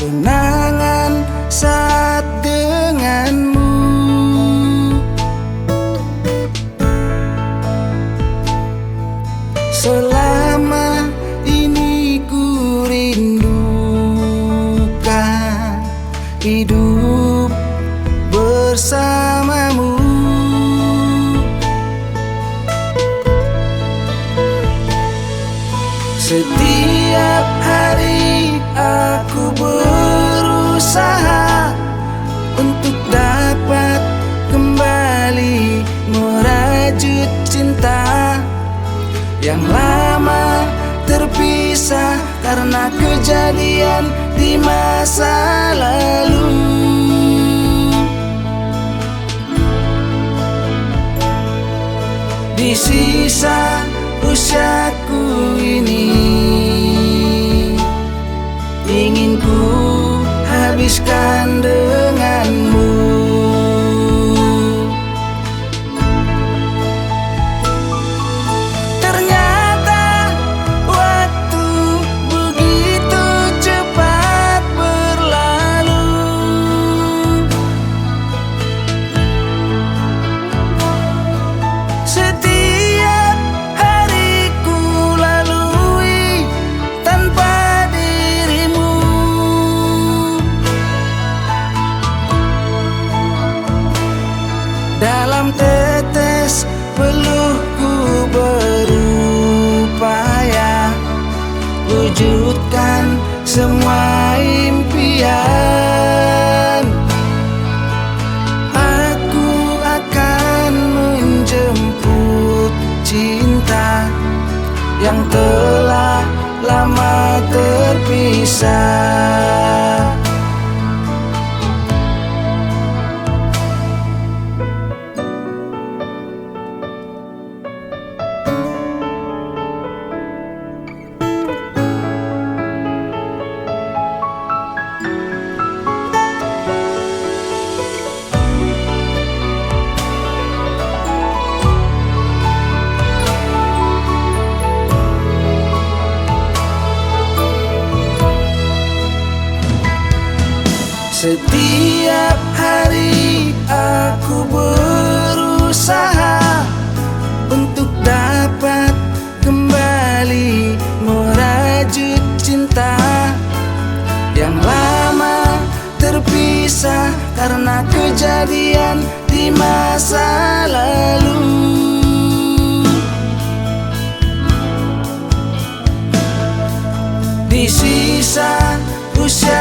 kenangan saat denganmu. Selama ini ku rindukan hidup bersamamu. Setiap hari aku berusaha untuk dapat kembali merajut cinta yang lama terpisah karena kejadian di masa lalu. Di sisa usiaku ini ingin ku habiskan denganmu. Ternyata waktu begitu cepat berlalu. Setiap hariku lalui tanpa dirimu. Dalam tetes peluhku berupaya wujudkan semua impian. Aku akan menjemput cinta yang telah lama terpisah. Setiap hari aku berusaha untuk dapat kembali merajut cinta yang lama terpisah karena kejadian di masa lalu. Di sisa usia